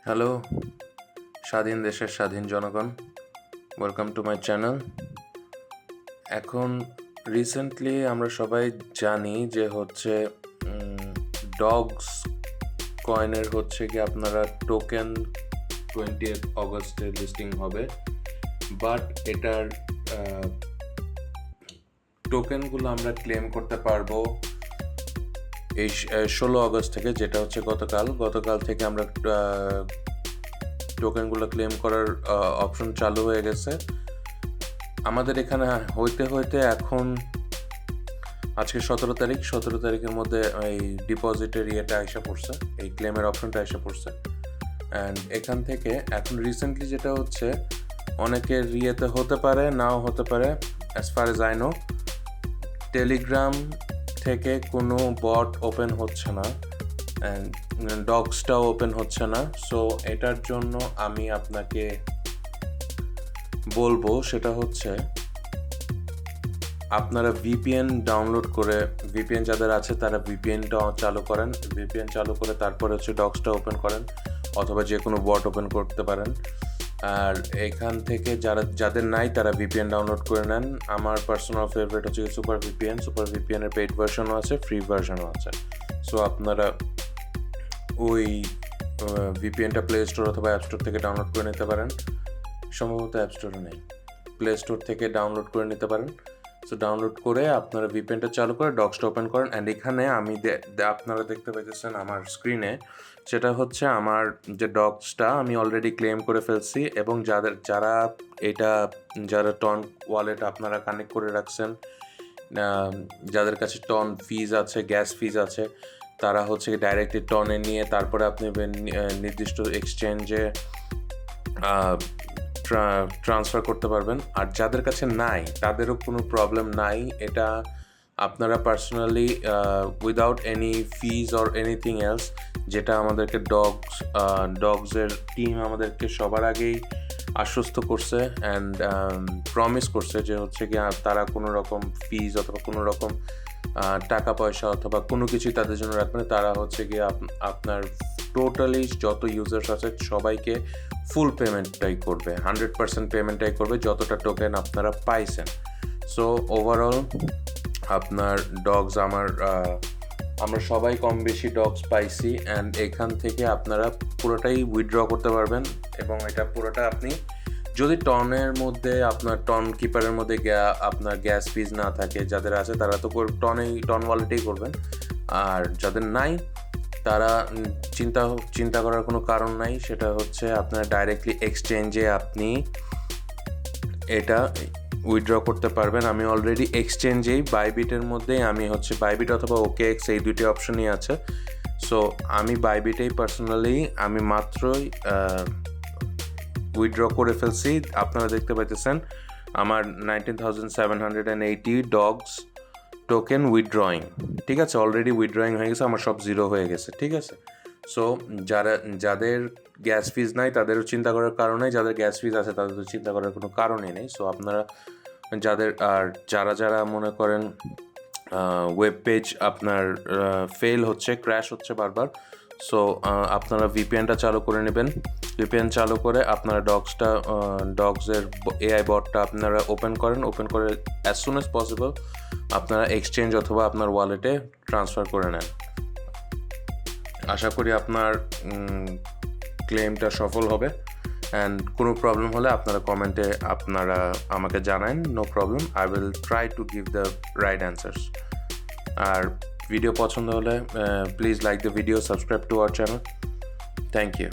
Hello স্বাধীন দেশের স্বাধীন জনগণ, ওয়েলকাম টু মাই চ্যানেল। এখন রিসেন্টলি আমরা সবাই জানি যে হচ্ছে ডগস কয়েনের হচ্ছে কি আপনারা টোকেন 20th অগস্টে লিস্টিং হবে, বাট এটার টোকেনগুলো আমরা ক্লেম করতে পারবো এই 16 আগস্ট থেকে, যেটা হচ্ছে গতকাল থেকে আমরা টোকেনগুলো ক্লেম করার অপশন চালু হয়ে গেছে আমাদের এখানে। হইতে এখন আজকে 17 তারিখের মধ্যে এই ডিপোজিটের ইয়েটা এসে পড়ছে, এই ক্লেমের অপশনটা এসে পড়ছে। অ্যান্ড এখান থেকে এখন রিসেন্টলি যেটা হচ্ছে, অনেকের ইয়েতে হতে পারে নাও হতে পারে, as far age I know Telegram থেকে কোনো বট ওপেন হচ্ছে না, অ্যান্ড ডগসটাও ওপেন হচ্ছে না। সো এটার জন্য আমি আপনাকে বলবো সেটা হচ্ছে আপনারা ভিপিএন ডাউনলোড করে, ভিপিএন যাদের আছে তারা ভিপিএনটা চালু করেন, ভিপিএন চালু করে তারপরে হচ্ছে ডগসটা ওপেন করেন, অথবা যে কোনো বট ওপেন করতে পারেন। আর এখান থেকে যাদের নাই তারা ভিপিএন ডাউনলোড করে নেন। আমার পার্সোনাল ফেভারিট হচ্ছে সুপার ভিপিএনের পেইড ভার্সনও আছে, ফ্রি ভার্সনও আছে। সো আপনারা ওই ভিপিএনটা প্লে স্টোর অথবা অ্যাপ স্টোর থেকে ডাউনলোড করে নিতে পারেন। সম্ভবত অ্যাপ স্টোরে নেই, প্লে স্টোর থেকে ডাউনলোড করে নিতে পারেন। সো ডাউনলোড করে আপনারা ভিপিএনটা চালু করে ডগসটা ওপেন করেন। অ্যান্ড এখানে আমি আপনারা দেখতে পাইতেছেন আমার স্ক্রিনে, সেটা হচ্ছে আমার যে ডগসটা আমি অলরেডি ক্লেম করে ফেলছি। এবং যারা টন ওয়ালেট আপনারা কানেক্ট করে রাখছেন, যাদের কাছে টন ফিজ আছে, গ্যাস ফিজ আছে, তারা হচ্ছে ডাইরেক্টলি টনে নিয়ে তারপরে আপনি নির্দিষ্ট এক্সচেঞ্জে ট্রান্সফার করতে পারবেন। আর যাদের কাছে নাই তাদেরও কোনো প্রবলেম নাই, এটা আপনারা personally without any fees or anything else, যেটা আমাদেরকে ডগসের টিম আমাদেরকে সবার আগেই আশ্বস্ত করছে অ্যান্ড প্রমিস করছে যে হচ্ছে কি তারা কোনো রকম ফিজ অথবা কোনো রকম টাকা পয়সা অথবা কোনো কিছুই তাদের জন্য রাখবে না। তারা হচ্ছে গিয়ে আপনার টোটালি যত ইউজার্স আছে সবাইকে ফুল পেমেন্টটাই করবে, 100% পেমেন্টটাই করবে যতটা টোকেন আপনারা পাইছেন। সো ওভারঅল আপনার ডগস আমরা সবাই কম বেশি ডগস পাইছি, অ্যান্ড এখান থেকে আপনারা পুরোটাই উইথড্র করতে পারবেন। এবং এটা পুরোটা আপনি যদি টনের মধ্যে আপনার টন কিপারের মধ্যে আপনার গ্যাস ফিজ না থাকে, যাদের আছে তারা তো টন ওয়ালেটেই করবেন। আর যাদের নাই তারা চিন্তা করার কোনো কারণ নাই, সেটা হচ্ছে আপনার ডাইরেক্টলি এক্সচেঞ্জে আপনি এটা উইথড্র করতে পারবেন। আমি অলরেডি এক্সচেঞ্জেই বাইবিটের মধ্যেই আমি হচ্ছে বাইবিট অথবা OKX এই দুটি অপশনই আছে। সো আমি বাইবিটেই পার্সোনালি আমি মাত্রই উইথড্র করে ফেলছি। আপনারা দেখতে পাইতেছেন আমার 19,780 ডগস টোকেন উইথড্রয়িং, ঠিক আছে, অলরেডি উইথড্রয়িং হয়ে গেছে, আমার সব জিরো হয়ে গেছে, ঠিক আছে। সো যাদের গ্যাস ফিজ নাই তাদেরও চিন্তা করার কারণ নেই, যাদের গ্যাস ফিজ আছে তাদের তো চিন্তা করার কোনো কারণই নেই। সো আপনারা যারা মনে করেন ওয়েব পেজ আপনার ফেল হচ্ছে, ক্র্যাশ হচ্ছে বারবার, সো আপনারা ভিপিএনটা চালু করে নেবেন। ভিপিএন চালু করে আপনারা ডগসের AI বটটা আপনারা ওপেন করে অ্যাজ সুন অ্যাজ পসিবল আপনারা এক্সচেঞ্জ অথবা আপনার ওয়ালেটে ট্রান্সফার করে নেন। আশা করি আপনার ক্লেমটা সফল হবে। অ্যান্ড কোনো প্রবলেম হলে আপনারা কমেন্টে আপনারা আমাকে জানান, no problem, I will try to give the right answers. আর ভিডিও পছন্দ হলে please like the video, subscribe to our channel. Thank you.